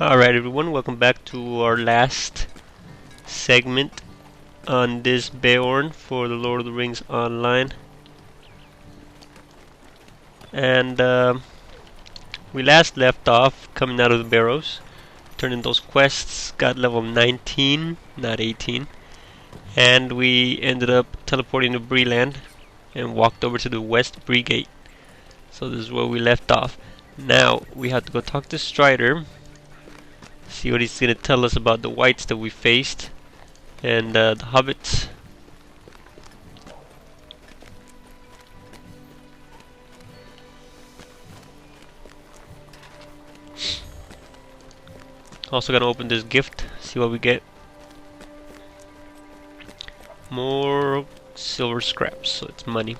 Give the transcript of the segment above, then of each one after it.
Alright everyone, welcome back to our last segment on this Beorn for the Lord of the Rings Online. And we last left off coming out of the barrows, turning those quests, got level 19, not 18, and we ended up teleporting to Breland and walked over to the West Bree Gate. So this is where we left off. Now we have to go talk to Strider, see what he's going to tell us about the whites that we faced and the hobbits. Also gonna open this gift, see what we get. More silver scraps, so it's money.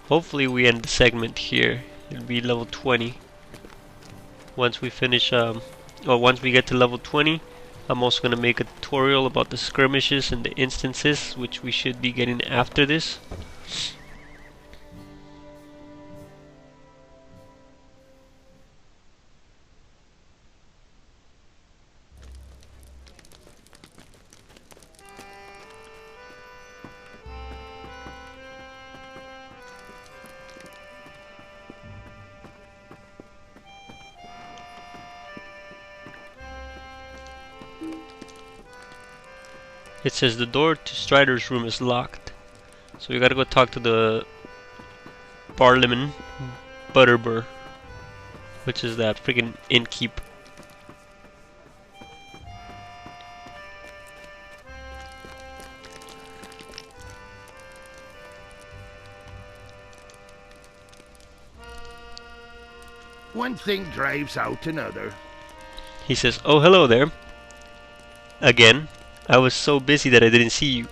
Hopefully we end the segment here. It'll be level 20. Once we finish, once we get to level 20, I'm also going to make a tutorial about the skirmishes and the instances, which we should be getting after this. It says the door to Strider's room is locked. So we gotta go talk to the Barliman Butterbur, which is that freaking innkeep. One thing drives out another. He says, "Oh, hello there. Again. I was so busy that I didn't see you,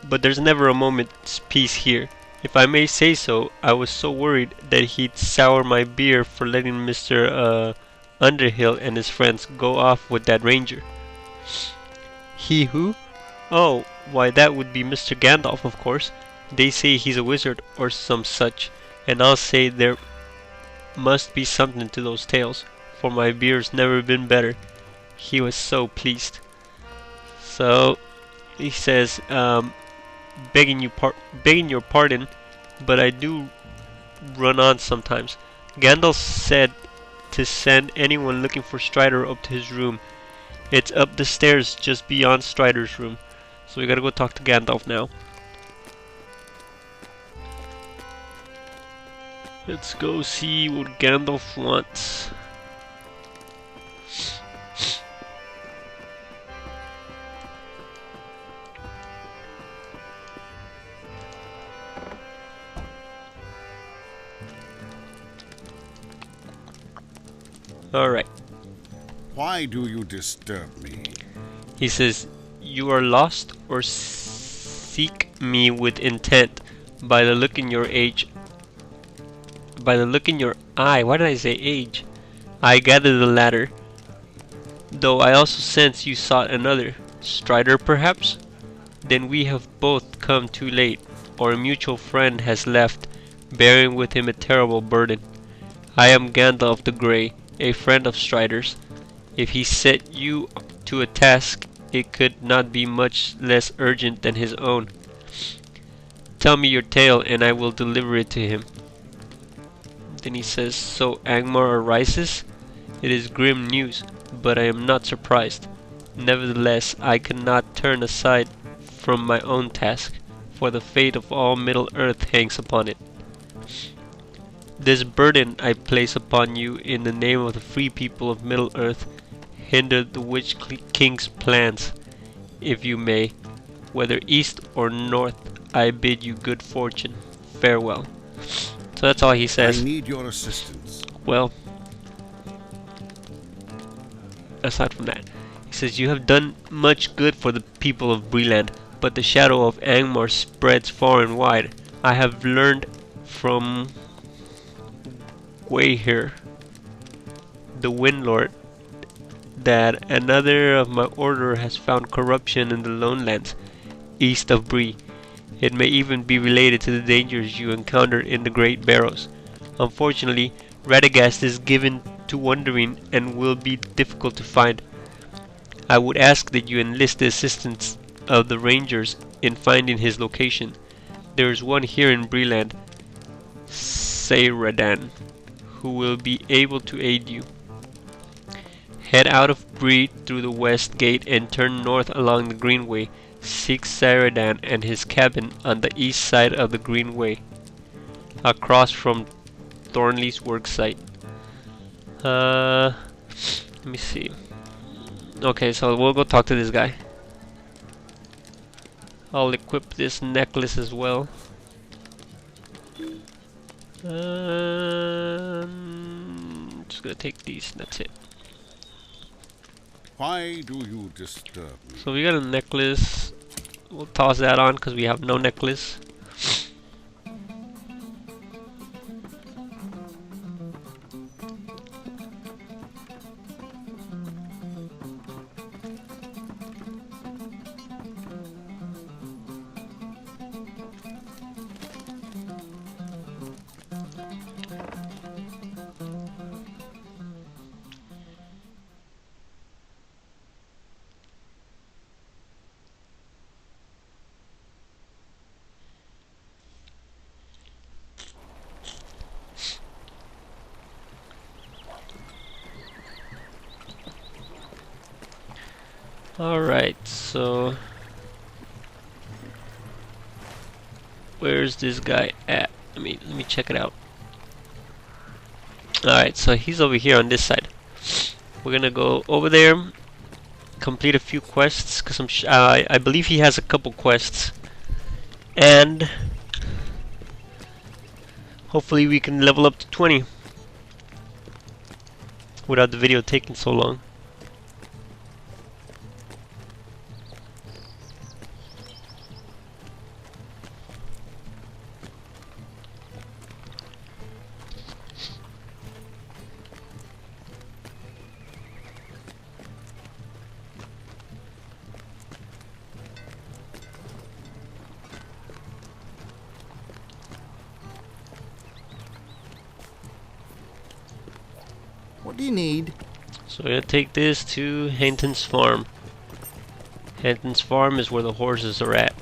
but there's never a moment's peace here. If I may say so, I was so worried that he'd sour my beer for letting Mr. Underhill and his friends go off with that ranger." "He who? Oh, why that would be Mr. Gandalf, of course. They say he's a wizard or some such, and I'll say there must be something to those tales, for my beer's never been better. He was so pleased." So he says, begging your pardon, but I do run on sometimes. Gandalf said to send anyone looking for Strider up to his room. It's up the stairs just beyond Strider's room. So we gotta go talk to Gandalf now. Let's go see what Gandalf wants. Alright. Why do you disturb me? He says, "You are lost or seek me with intent. By the look in your eye, why did I say age? I gather the latter. Though I also sense you sought another. Strider, perhaps? Then we have both come too late. Our mutual friend has left, bearing with him a terrible burden. I am Gandalf the Grey, a friend of Strider's. If he set you to a task, it could not be much less urgent than his own. Tell me your tale, and I will deliver it to him." Then he says, "So Angmar arises? It is grim news, but I am not surprised. Nevertheless, I cannot turn aside from my own task, for the fate of all Middle-earth hangs upon it. This burden I place upon you in the name of the free people of Middle-earth. Hinder the Witch King's plans, if you may. Whether east or north, I bid you good fortune. Farewell." So that's all he says. I need your assistance. Well, aside from that, he says, "You have done much good for the people of Breland, but the shadow of Angmar spreads far and wide. I have learned from Gwahir, the Windlord, that another of my order has found corruption in the lone lands east of Bree. It may even be related to the dangers you encountered in the Great Barrows. Unfortunately, Radagast is given to wandering and will be difficult to find. I would ask that you enlist the assistance of the rangers in finding his location. There is one here in Breland, Sayradan, who will be able to aid you. Head out of Bree through the west gate and turn north along the Greenway. Seek Sayradan and his cabin on the east side of the Greenway, across from Thornley's worksite. Let me see. Okay, so we'll go talk to this guy. I'll equip this necklace as well. Just gonna take these, that's it. Why do you disturb me? So we got a necklace. We'll toss that on because we have no necklace. Alright, so where's this guy at? Let me check it out. Alright, so he's over here on this side. We're gonna go over there, complete a few quests, because I believe he has a couple quests, and hopefully we can level up to 20 without the video taking so long. What do you need? So we're gonna take this to Hinton's farm. Hinton's farm is where the horses are at.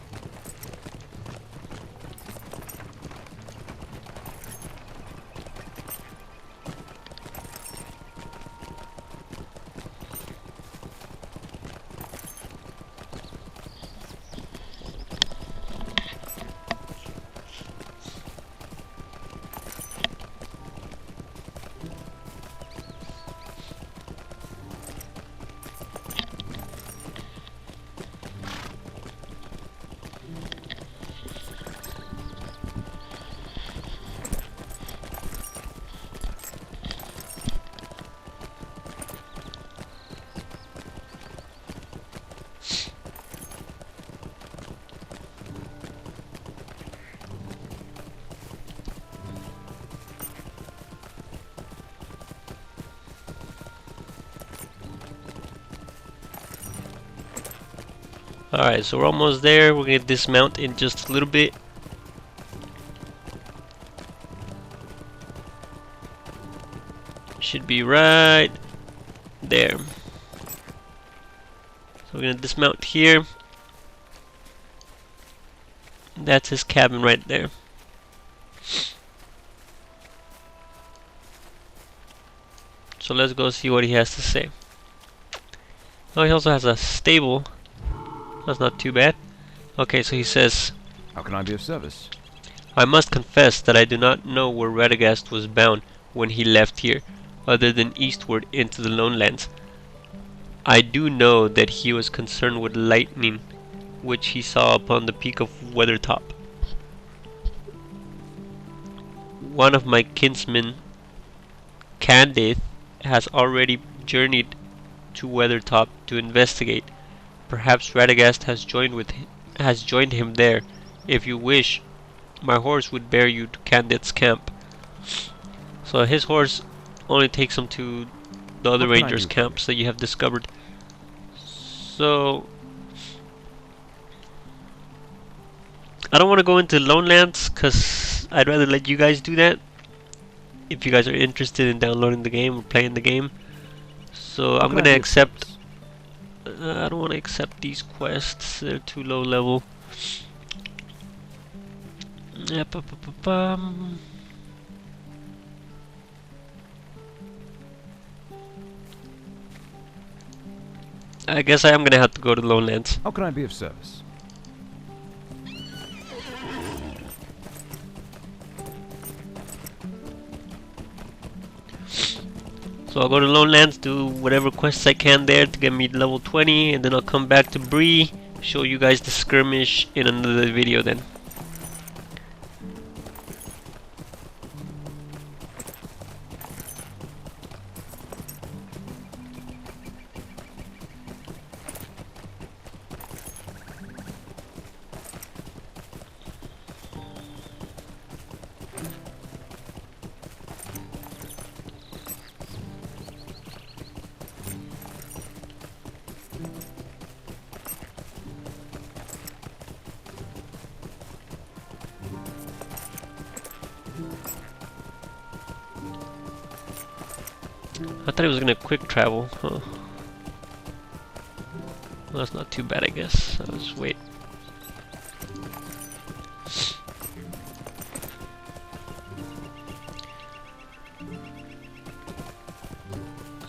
Alright, so we're almost there. We're gonna dismount in just a little bit. Should be right there. So we're gonna dismount here. That's his cabin right there. So let's go see what he has to say. Oh, he also has a stable. That's not too bad. Okay, so he says, How can I be of service? I must confess that I do not know where Radagast was bound when he left here, other than eastward into the Lone Lands. I do know that he was concerned with lightning, which he saw upon the peak of Weathertop. One of my kinsmen, Candith, has already journeyed to Weathertop to investigate. Perhaps Radagast has joined him there. If you wish, my horse would bear you to Candid's camp. So his horse only takes him to the other What can I rangers' do for camps that you have discovered. So I don't want to go into Lone Lands because I'd rather let you guys do that if you guys are interested in downloading the game or playing the game. So How I'm can I gonna be of accept. service? I don't want to accept these quests. They're too low level. Bum. I guess I am gonna have to go to Lone Lands. How can I be of service? So I'll go to Lone Lands, do whatever quests I can there to get me level 20, and then I'll come back to Bree, show you guys the skirmish in another video then. I thought it was gonna quick travel, huh? Well, that's not too bad, I guess. I'll just wait.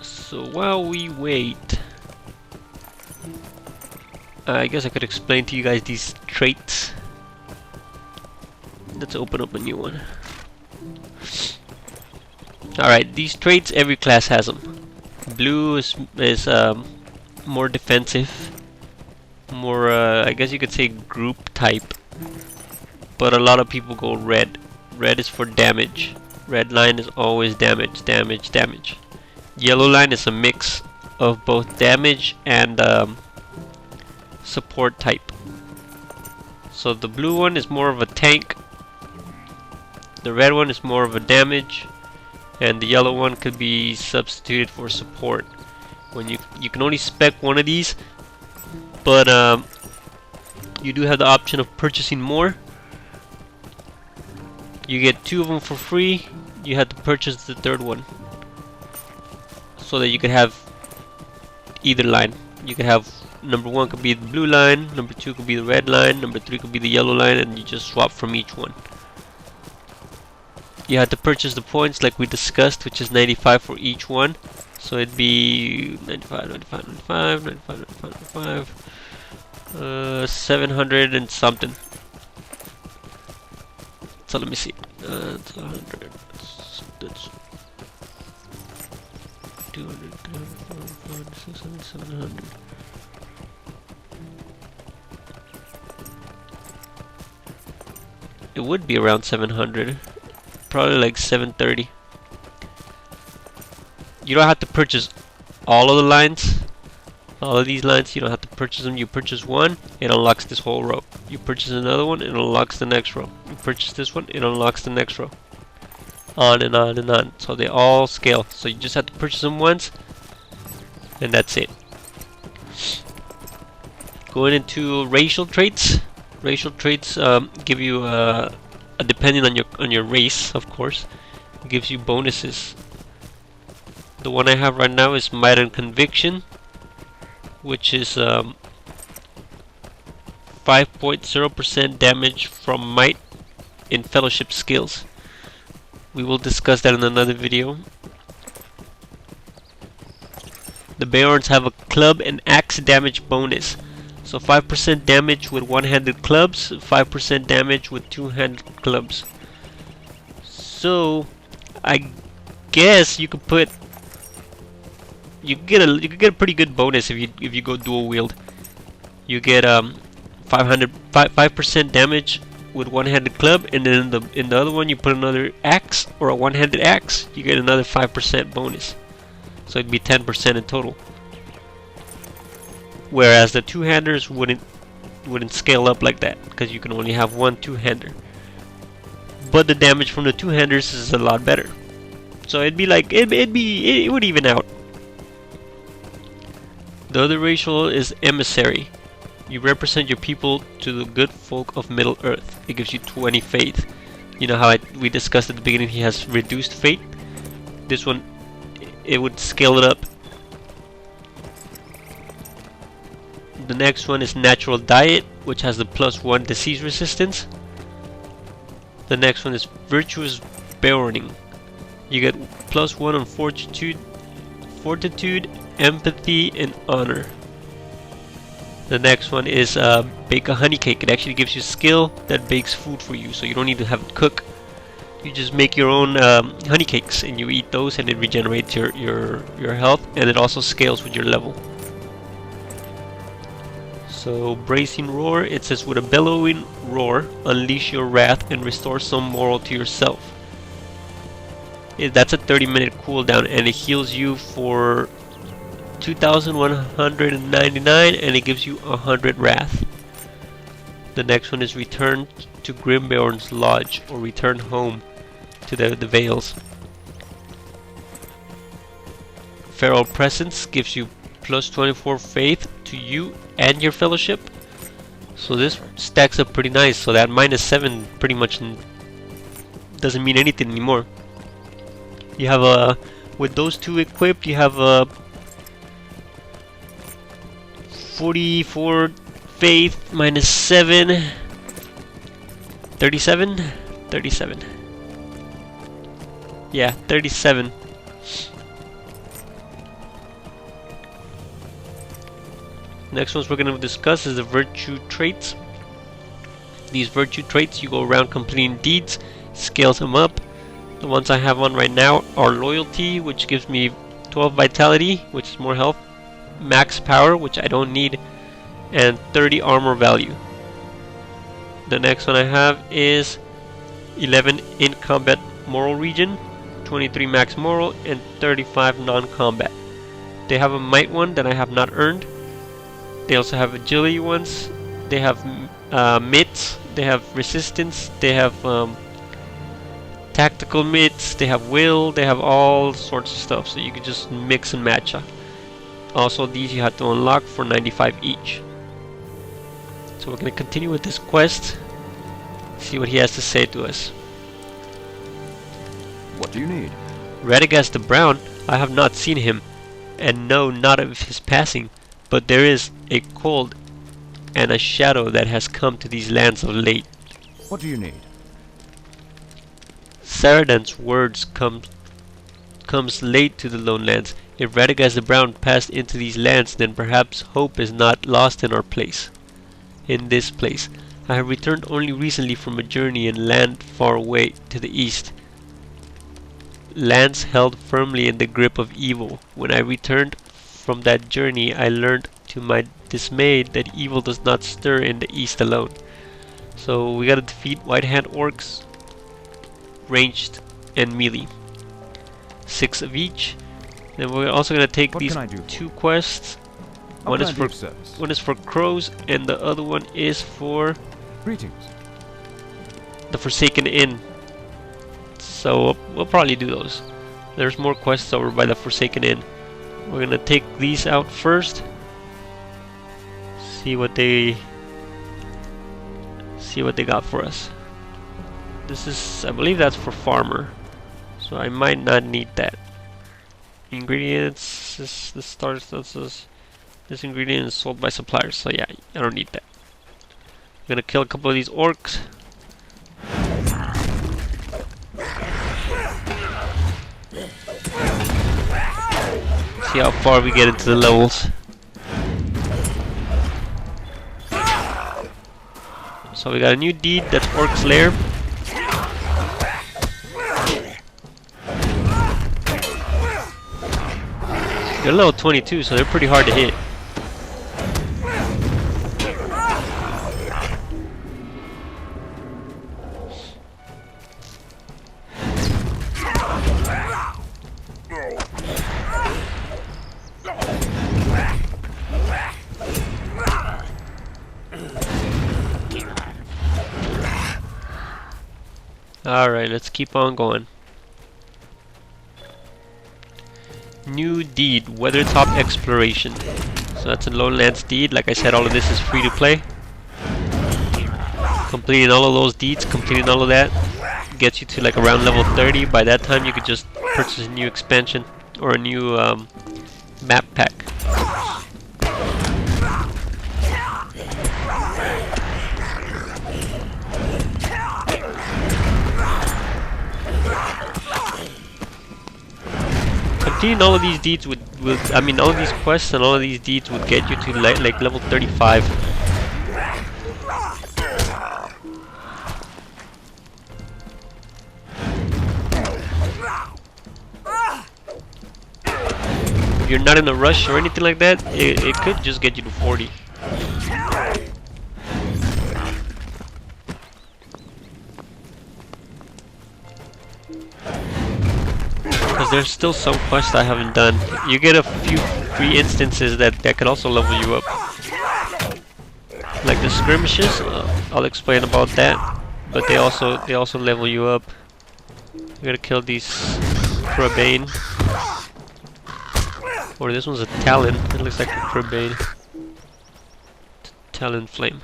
So while we wait, I guess I could explain to you guys these traits. Let's open up a new one. Alright, these traits, every class has them. Blue is more defensive, more, I guess you could say group type. But a lot of people go red. Red is for damage. Red line is always damage, damage, damage. Yellow line is a mix of both damage and support type. So the blue one is more of a tank. The red one is more of a damage. And the yellow one could be substituted for support. When you can only spec one of these, but you do have the option of purchasing more. You get 2 of them for free. You have to purchase the 3rd one, so that you could have either line. You could have number 1 could be the blue line, number 2 could be the red line, number 3 could be the yellow line, and you just swap from each one. You have to purchase the points like we discussed, which is 95 for each one. So it'd be 95, 95, 95, 95, 95, 95, 700 and something. So let me see. That's 100. That's 200, 300, 400, 600, 700. It would be around 700. Probably like 730. You don't have to purchase all of the lines. All of these lines, you don't have to purchase them. You purchase one, it unlocks this whole row. You purchase another one, it unlocks the next row. You purchase this one, it unlocks the next row. On and on and on. So they all scale. So you just have to purchase them once, and that's it. Going into racial traits. Racial traits give you depending on your race, of course, gives you bonuses. The one I have right now is Might and Conviction, which is 5.0% damage from Might in Fellowship skills. We will discuss that in another video. The Beorns have a club and axe damage bonus. So 5% damage with one-handed clubs, 5% damage with two-handed clubs. So I guess you could put you could get a pretty good bonus if you go dual wield. You get 5% damage with one-handed club, and then in the other one you put another axe or a one-handed axe, you get another 5% bonus. So it'd be 10% in total. Whereas the two-handers wouldn't scale up like that, because you can only have one two-hander. But the damage from the two-handers is a lot better. So it'd be like it would even out. The other racial is emissary. You represent your people to the good folk of Middle Earth. It gives you 20 faith. You know how we discussed at the beginning he has reduced faith? This one, it would scale it up. The next one is natural diet, which has the +1 disease resistance. The next one is virtuous Beorning. You get +1 on fortitude, empathy, and honor. The next one is bake a honey cake. It actually gives you skill that bakes food for you, so you don't need to have it cook. You just make your own honey cakes, and you eat those, and it regenerates your health, and it also scales with your level. So bracing roar, it says with a bellowing roar, unleash your wrath and restore some moral to yourself. That's a 30-minute cooldown, and it heals you for 2,199, and it gives you 100 wrath. The next one is return to Grimbeorn's lodge, or return home to the Vales. Feral presence gives you +24 faith to you and your fellowship. So this stacks up pretty nice. So that -7 pretty much doesn't mean anything anymore. You have a, with those two equipped, you have a 44 faith -7, 37. Yeah, 37. Next ones we're going to discuss is the virtue traits. These virtue traits, you go around completing deeds, scales them up. The ones I have on right now are loyalty, which gives me 12 vitality, which is more health, max power, which I don't need, and 30 armor value. The next one I have is 11 in combat moral region, 23 max moral, and 35 non-combat. They have a might one that I have not earned. They also have agility ones. They have mitts. They have resistance. They have tactical mitts. They have will. They have all sorts of stuff. So you can just mix and match. Also, these you have to unlock for 95 each. So we're going to continue with this quest. See what he has to say to us. What do you need? Radagast the Brown, I have not seen him, and know not of his passing, but there is a cold and a shadow that has come to these lands of late. What do you need? Saradan's words comes late to the lone lands. If Radagast the Brown passed into these lands, then perhaps hope is not lost in our place. In this place. I have returned only recently from a journey in land far away to the east. Lands held firmly in the grip of evil. When I returned from that journey, I learned to my dismay that evil does not stir in the east alone. So we gotta defeat white hand orcs, ranged and melee. 6 of each. Then we're also gonna take these two quests. One is for crows, and the other one is for Greetings. the Forsaken Inn. So we'll probably do those. There's more quests over by the Forsaken Inn. We're gonna take these out first. See what they got for us. This is, I believe that's for farmer. So I might not need that. Ingredients, this starter stances. This ingredient is sold by suppliers, so yeah, I don't need that. I'm gonna kill a couple of these orcs. See how far we get into the levels. So we got a new deed, that's Orc's Lair. They're level 22, so they're pretty hard to hit. Alright, let's keep on going. New deed, Weathertop Exploration. So that's a lowlands deed. Like I said, all of this is free to play. Completing all of those deeds, completing all of that, gets you to like around level 30. By that time, you could just purchase a new expansion or a new map pack. Completing all of these deeds would I mean, all of these quests and all of these deeds would get you to like level 35. If you're not in a rush or anything like that, it could just get you to 40. Because there's still some quests I haven't done. You get a few free instances that could also level you up. Like the skirmishes, I'll explain about that. But they also level you up. You gotta kill these Crabane. Or this one's a Talon. It looks like a Crabane. Talon Flame.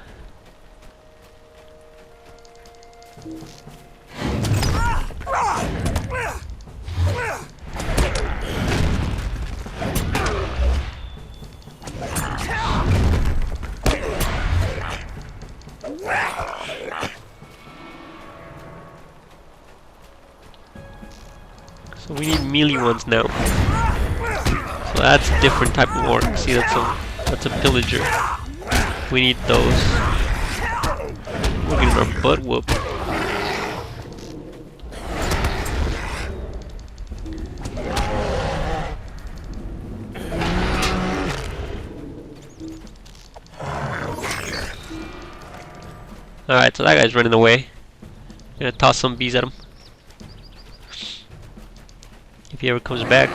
So we need melee ones now. So that's a different type of orc. See, that's a pillager. We need those. We're getting our butt whooped. Alright, so that guy's running away. Gonna toss some bees at him. If he ever comes back.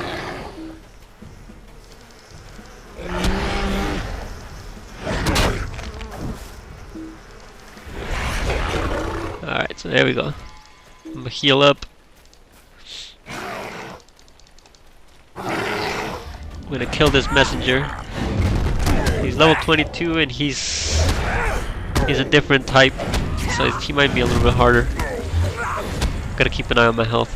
Alright, so there we go. I'm gonna heal up. I'm gonna kill this messenger. He's level 22 and he's a different type, so he might be a little bit harder. Gotta keep an eye on my health.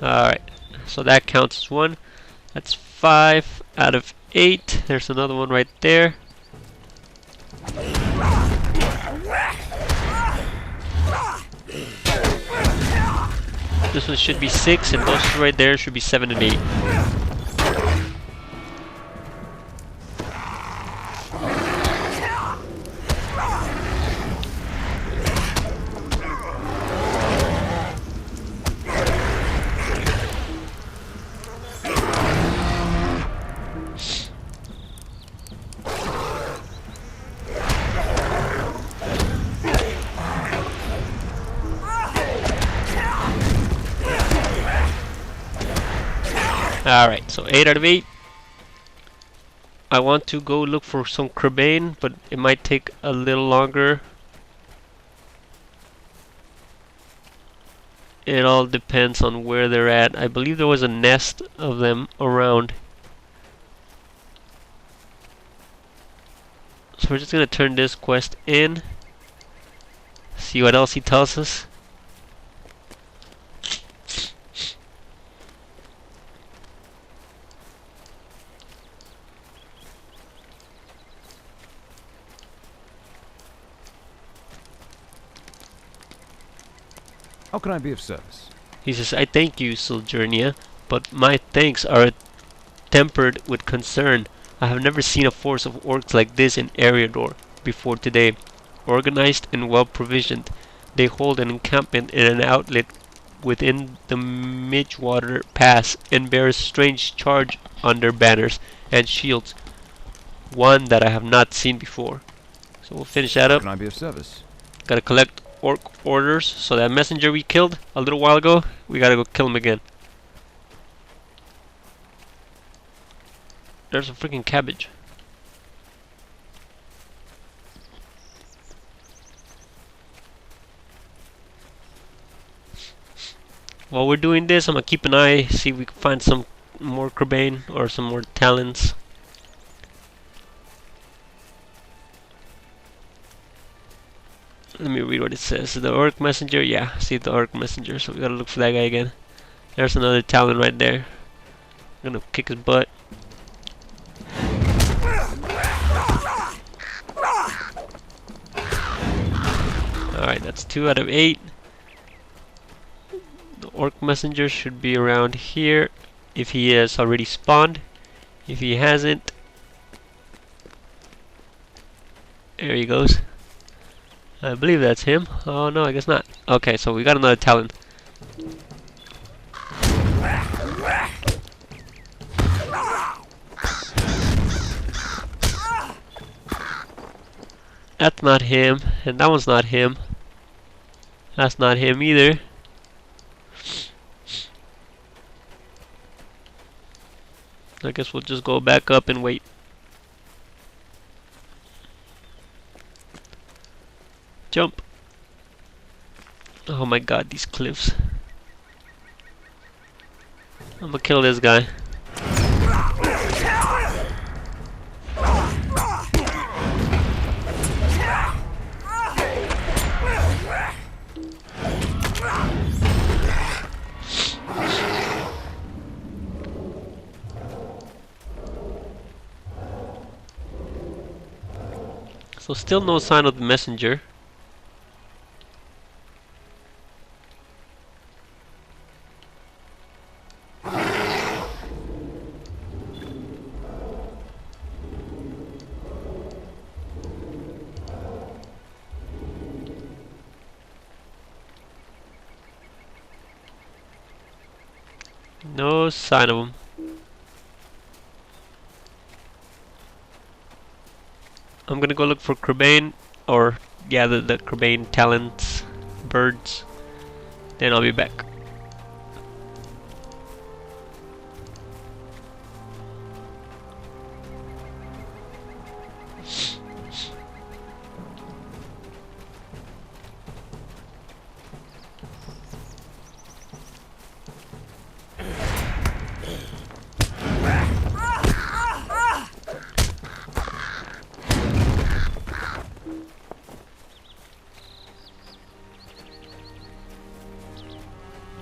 Alright, so that counts as 1. That's 5 out of 8. There's another one right there. This one should be 6, and those two right there should be 7 and 8. Alright, so 8 out of 8. I want to go look for some Crabane, but it might take a little longer. It all depends on where they're at. I believe there was a nest of them around. So we're just gonna turn this quest in. See what else he tells us. How can I be of service? He says, I thank you, Sylgernia, but my thanks are tempered with concern. I have never seen a force of orcs like this in Eriador before today. Organized and well provisioned, they hold an encampment in an outlet within the Midgewater Pass and bear a strange charge on their banners and shields, one that I have not seen before. So we'll finish that How up. can I be of service? Gotta collect orc orders, so that messenger we killed a little while ago, we gotta go kill him again. there's a freaking cabbage. While we're doing this, I'm gonna keep an eye, see if we can find some more Crebain or some more talents. Let me read what it says. The Orc Messenger, yeah, see the Orc Messenger, so we gotta look for that guy again. There's another talent right there. I'm gonna kick his butt. Alright, that's 2 out of 8. The Orc Messenger should be around here if he has already spawned. If he hasn't, there he goes. I believe that's him. Oh no, I guess not. Okay, so we got another talent. That's not him, and that one's not him. That's not him either. I guess we'll just go back up and wait. Jump. Oh my god, these cliffs. I'm gonna kill this guy. So still no sign of the messenger. No sign of him. I'm gonna go look for Crebain, or gather the Crebain talents, birds. Then I'll be back.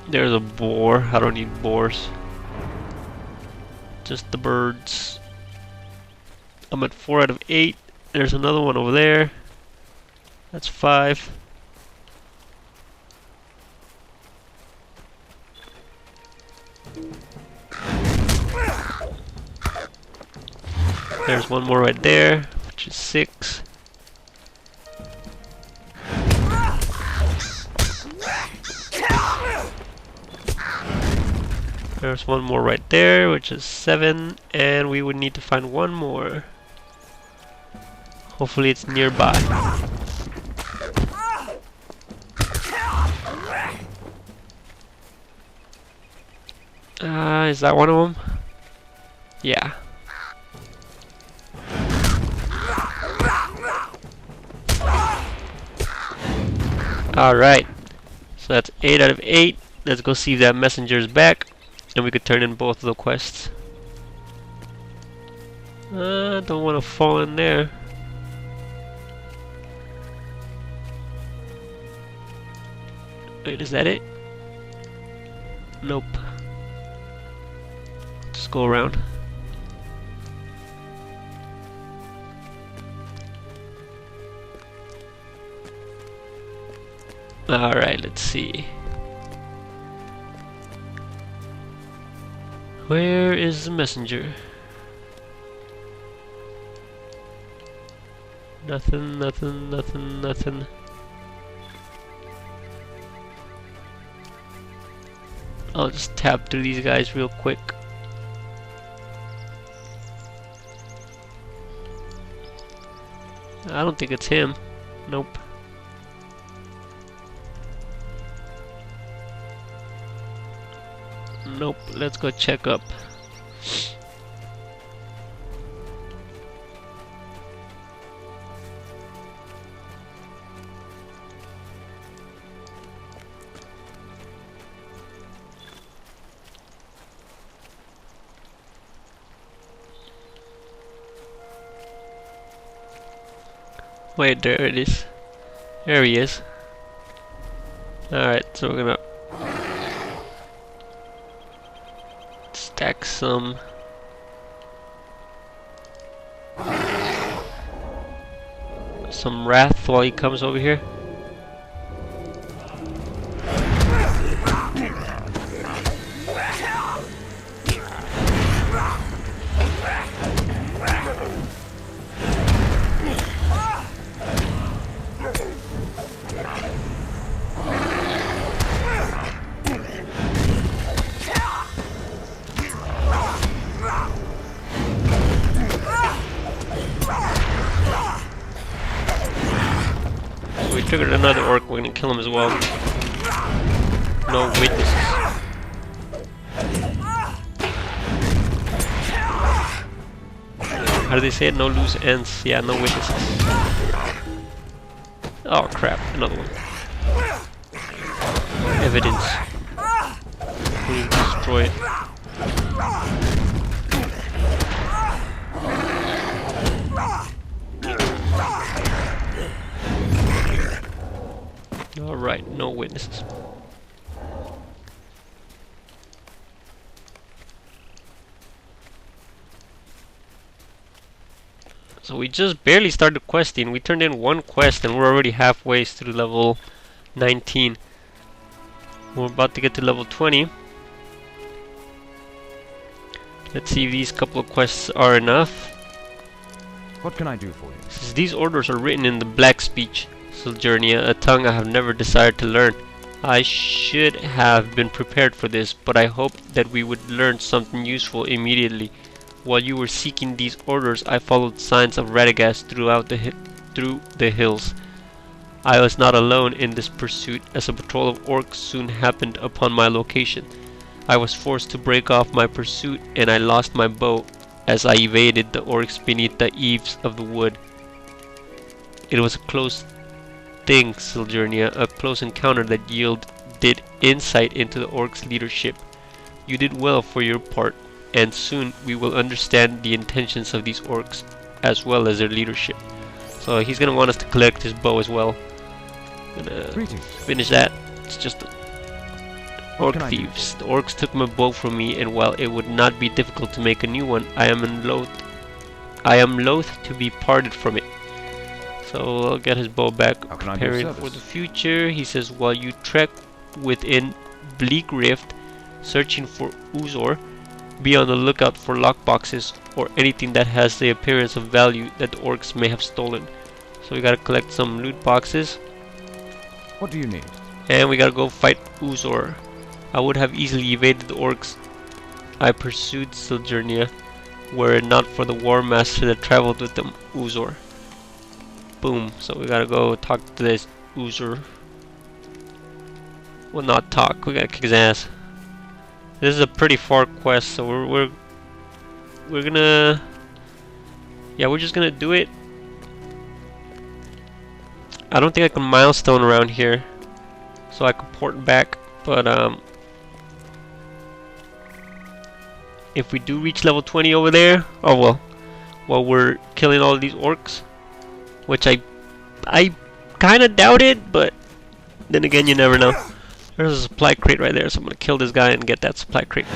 There's a boar. I don't need boars. Just the birds. I'm at 4 out of 8. There's another one over there. That's 5. There's one more right there, which is 6. There's one more right there, which is 7, and we would need to find one more. Hopefully it's nearby. Is that one of them? Yeah. Alright. So that's 8 out of 8. Let's go see if that messenger is back. And we could turn in both of the quests. Don't want to fall in there. Wait, is that it? Nope. Just go around. Alright, let's see. Where is the messenger? Nothing, nothing, nothing, nothing. I'll just tap through these guys real quick. I don't think it's him. Nope. Nope, let's go check up. Wait, there it is. There he is. Alright, so we're gonna stack some wrath while he comes over here. We triggered another orc, we're gonna kill him as well. No witnesses. How do they say it? No loose ends. Yeah, no witnesses. Oh crap, another one. Evidence. We need to destroy it. Alright, no witnesses. So we just barely started questing. We turned in one quest and we're already halfway through level 19. We're about to get to level 20. Let's see if these couple of quests are enough. What can I do for you? Since these orders are written in the Black speech, Sylgernia, a tongue I have never desired to learn. I should have been prepared for this, but I hoped that we would learn something useful immediately. While you were seeking these orders, I followed signs of Radagast through the hills. I was not alone in this pursuit, as a patrol of orcs soon happened upon my location. I was forced to break off my pursuit, and I lost my bow as I evaded the orcs beneath the eaves of the wood. It was a close thing, Sylgernia, a close encounter that yielded insight into the orcs' leadership. You did well for your part, and soon we will understand the intentions of these orcs as well as their leadership. So he's gonna want us to collect his bow as well. Gonna finish that. It's just orc thieves. The orcs took my bow from me, and while it would not be difficult to make a new one, I am loath to be parted from it. So I'll get his bow back. Preparing for the future. He says, while you trek within Bleak Rift, searching for Uzor, be on the lookout for lockboxes or anything that has the appearance of value that the orcs may have stolen. So we gotta collect some loot boxes. What do you need? And we gotta go fight Uzor. I would have easily evaded the orcs. I pursued Sylgernia, were it not for the war master that traveled with them, Uzor. Boom. So we gotta go talk to this Uzor. Well, not talk. We gotta kick his ass. This is a pretty far quest, so we're gonna, yeah, we're just gonna do it. I don't think I can milestone around here, so I can port back. But if we do reach level 20 over there, oh well, while we're killing all these orcs, which I kind of doubt it, but then again, you never know. There's a supply crate right there, so I'm gonna kill this guy and get that supply crate.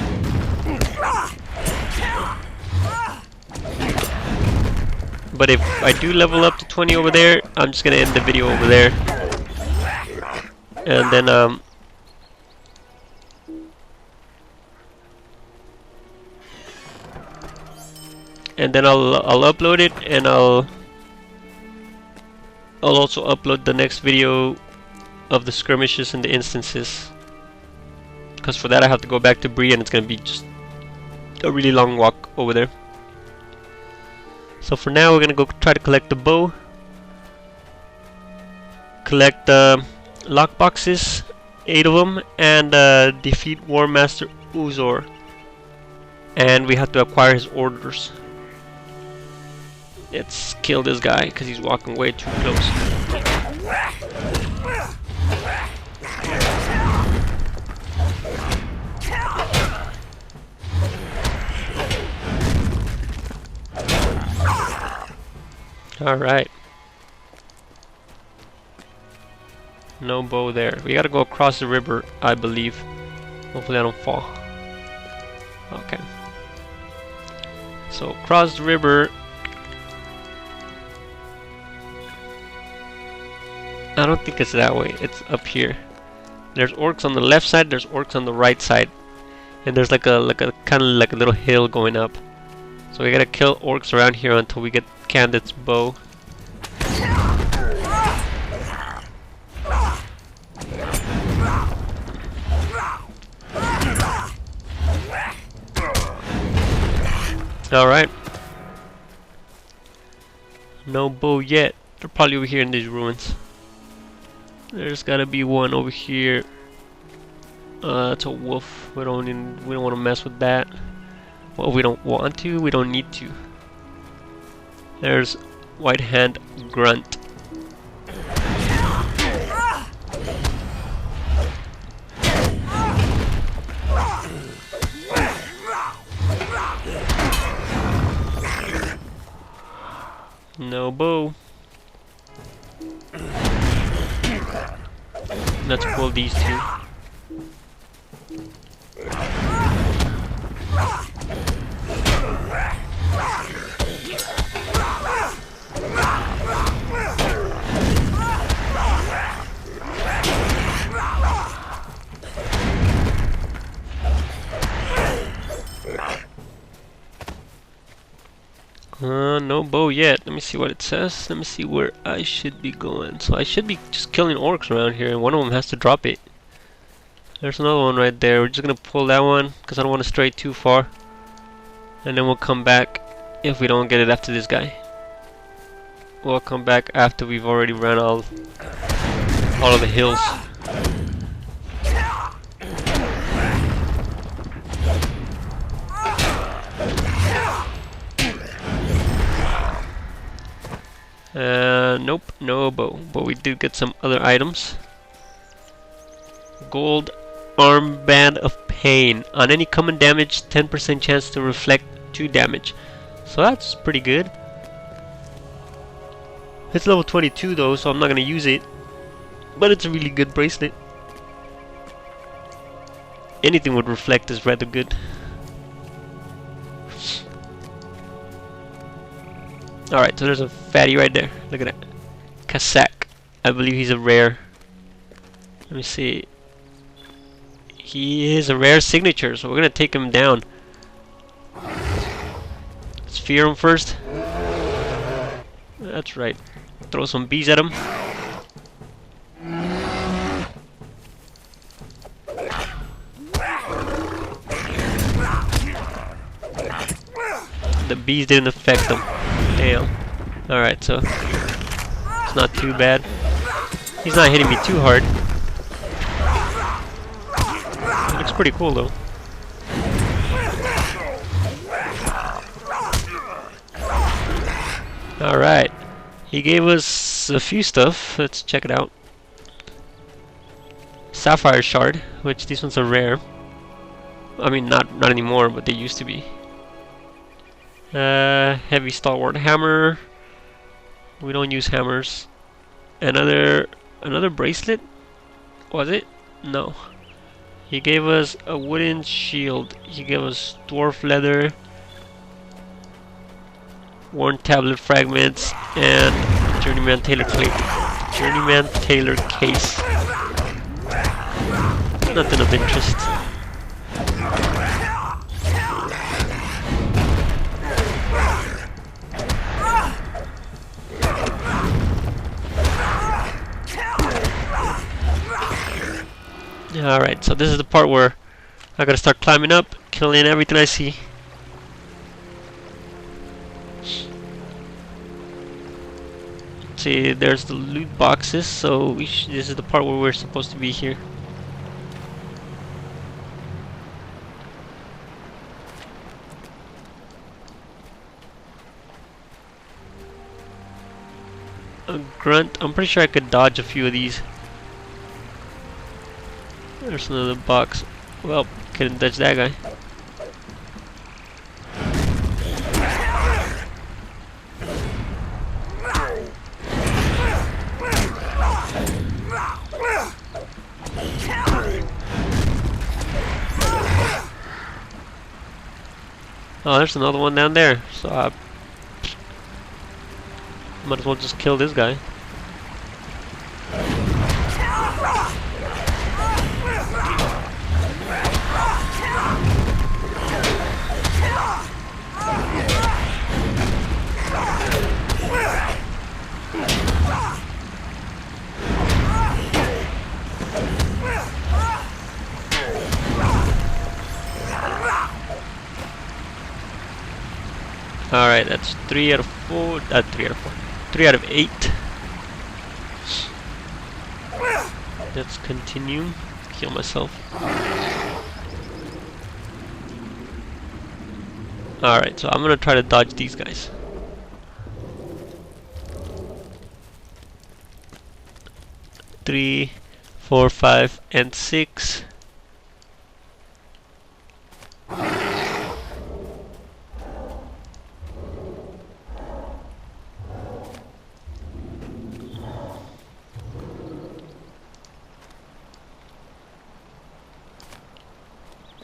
But if I do level up to 20 over there, I'm just gonna end the video over there. And then I'll upload it, and I'll also upload the next video of the skirmishes and the instances, because for that I have to go back to Bree, and it's gonna be just a really long walk over there. So for now, we're gonna go try to collect the bow, collect lock boxes, 8 of them, and defeat War Master Uzor. And we have to acquire his orders. Let's kill this guy because he's walking way too close. Alright. No bow there. We gotta go across the river, I believe. Hopefully I don't fall. Okay. So across the river. I don't think it's that way. It's up here. There's orcs on the left side. There's orcs on the right side, and there's like a kind of like a little hill going up. So we gotta kill orcs around here until we get Candid's bow. Alright. No bow yet. They're probably over here in these ruins. There's gotta be one over here. It's a wolf. We don't want to mess with that. Well, we don't want to. We don't need to. There's White Hand Grunt. No bow. Let's pull these two. No bow yet. Let me see what it says. Let me see where I should be going. So I should be just killing orcs around here, and one of them has to drop it. There's another one right there. We're just gonna pull that one because I don't want to stray too far, and then we'll come back if we don't get it after this guy. We'll come back after we've already ran all of the hills. Nope, no bow, but we do get some other items. Gold armband of pain. On any common damage, 10% chance to reflect 2 damage. So that's pretty good. It's level 22 though, so I'm not gonna use it. But it's a really good bracelet. Anything with reflect is rather good. Alright, so there's a fatty right there. Look at that. Kasak. I believe he's a rare. Let me see. He is a rare signature, so we're gonna take him down. Let's fear him first. That's right. Throw some bees at him. The bees didn't affect him. Damn. Alright, so it's not too bad. He's not hitting me too hard. It looks pretty cool though. Alright. He gave us a few stuff. Let's check it out. Sapphire Shard, which these ones are rare. I mean, not anymore, but they used to be. Heavy Stalwart Hammer. We don't use hammers. Another bracelet? Was it? No. He gave us a wooden shield. He gave us dwarf leather, worn tablet fragments, and Journeyman Tailor case. Nothing of interest. Alright, so this is the part where I gotta start climbing up, killing everything I see. See, there's the loot boxes, so this is the part where we're supposed to be here. A grunt. I'm pretty sure I could dodge a few of these. There's another box. Well, couldn't touch that guy. Oh, there's another one down there. So I might as well just kill this guy. Alright, that's 3 out of 4. 3 out of 4. 3 out of 8. Let's continue. Kill myself. Alright, so I'm gonna try to dodge these guys. Three, 4, 5, and 6.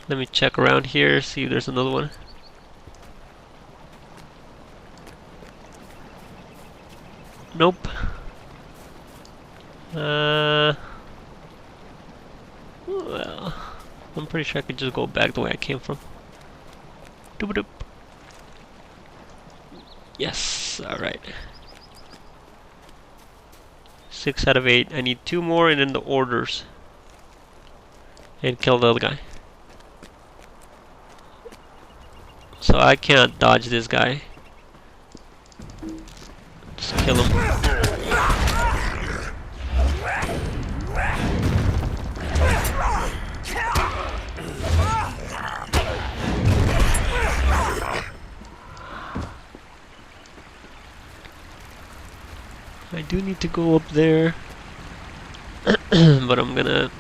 Let me check around here, see if there's another one. Nope. Well, I'm pretty sure I could just go back the way I came from. Doop-a-doop. Yes, alright. 6 out of 8. I need 2 more and then the orders. And kill the other guy. So I can't dodge this guy. Just kill him. I do need to go up there. But I'm gonna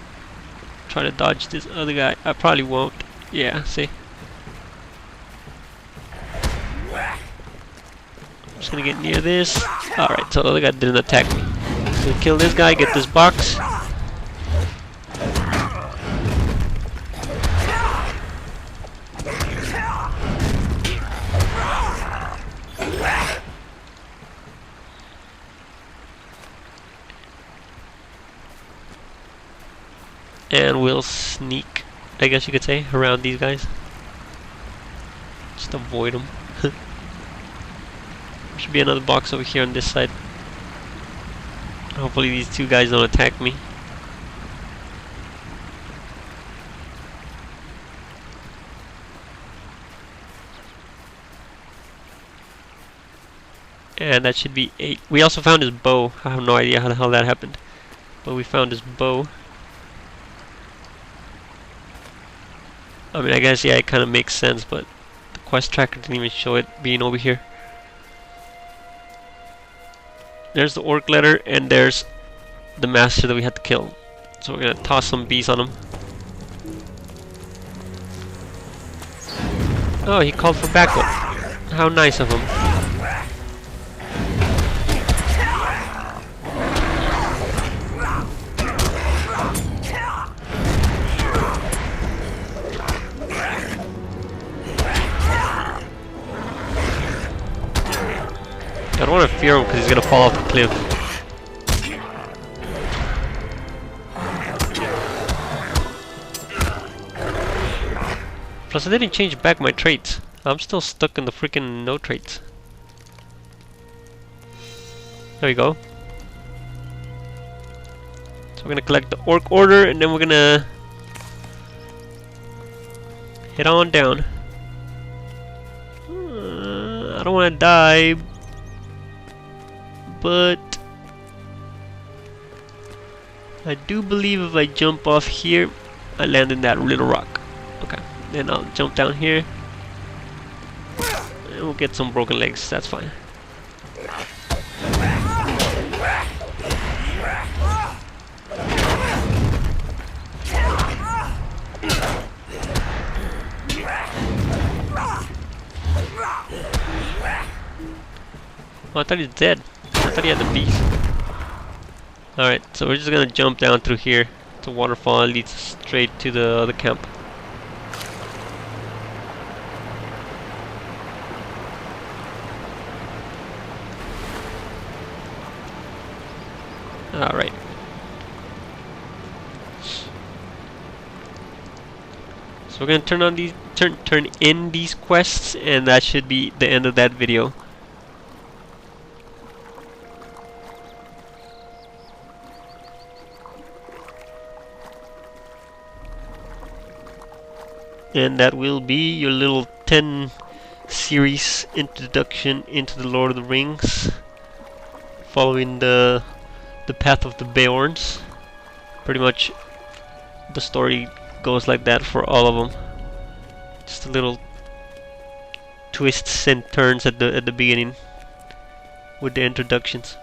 try to dodge this other guy. I probably won't. Yeah, see? I'm just gonna get near this. Alright, so the other guy didn't attack me. So kill this guy, get this box. And we'll sneak, I guess you could say, around these guys. Just avoid them. Should be another box over here on this side. Hopefully these 2 guys don't attack me. And that should be 8. We also found his bow. I have no idea how the hell that happened. But we found his bow. I mean, I guess, yeah, it kind of makes sense, but the quest tracker didn't even show it being over here. There's the orc letter, and there's the master that we had to kill. So we're gonna toss some bees on him. Oh, he called for backup. How nice of him. I don't want to fear him because he's gonna fall off the cliff. Plus I didn't change back my traits. I'm still stuck in the freaking no traits. There we go. So we're gonna collect the orc order and then we're gonna head on down. I don't want to die, but I do believe if I jump off here, I land in that little rock. Okay, then I'll jump down here and we'll get some broken legs. That's fine. Oh, I thought he's dead. I thought he had the beast. Alright, so we're just gonna jump down through here. It's a waterfall that leads straight to the other camp. Alright. So we're gonna turn on these turn in these quests, and that should be the end of that video. And that will be your little 10 series introduction into the Lord of the Rings, following the path of the Beorns. Pretty much the story goes like that for all of them. Just a little twists and turns at the beginning with the introductions.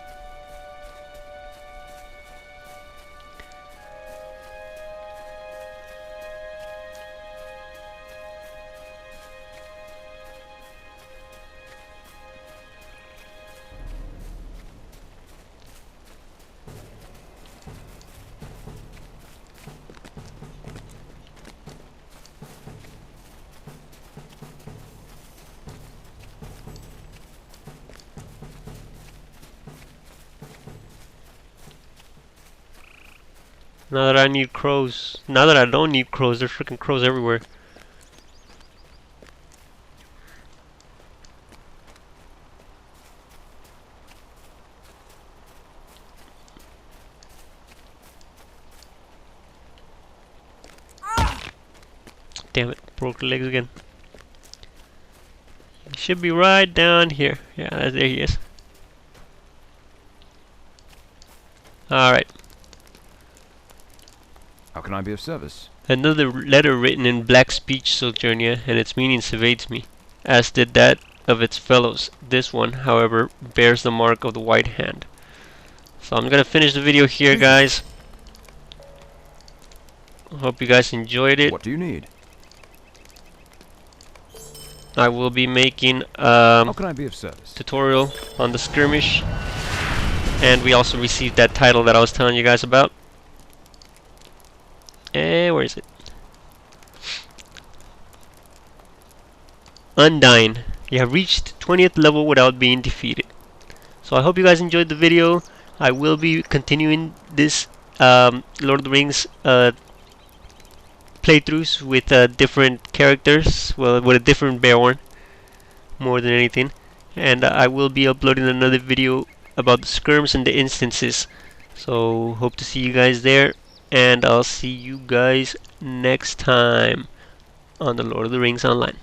Now that I need crows. Now that I don't need crows, there's freaking crows everywhere. Damn it, broke the legs again. He should be right down here. Yeah, there he is. Alright. How can I be of service? Another letter written in black speech, Sylgernia, and its meaning evades me, as did that of its fellows. This one, however, bears the mark of the white hand. So I'm gonna finish the video here, guys. Hope you guys enjoyed it. What do you need? I will be making How can I be of service? tutorial on the skirmish, and we also received that title that I was telling you guys about. Where is it? Undying. You have reached 20th level without being defeated. So I hope you guys enjoyed the video. I will be continuing this Lord of the Rings playthroughs with different characters, well, with a different Beorn, more than anything. And I will be uploading another video about the skirms and the instances. So hope to see you guys there, and I'll see you guys next time on the Lord of the Rings Online.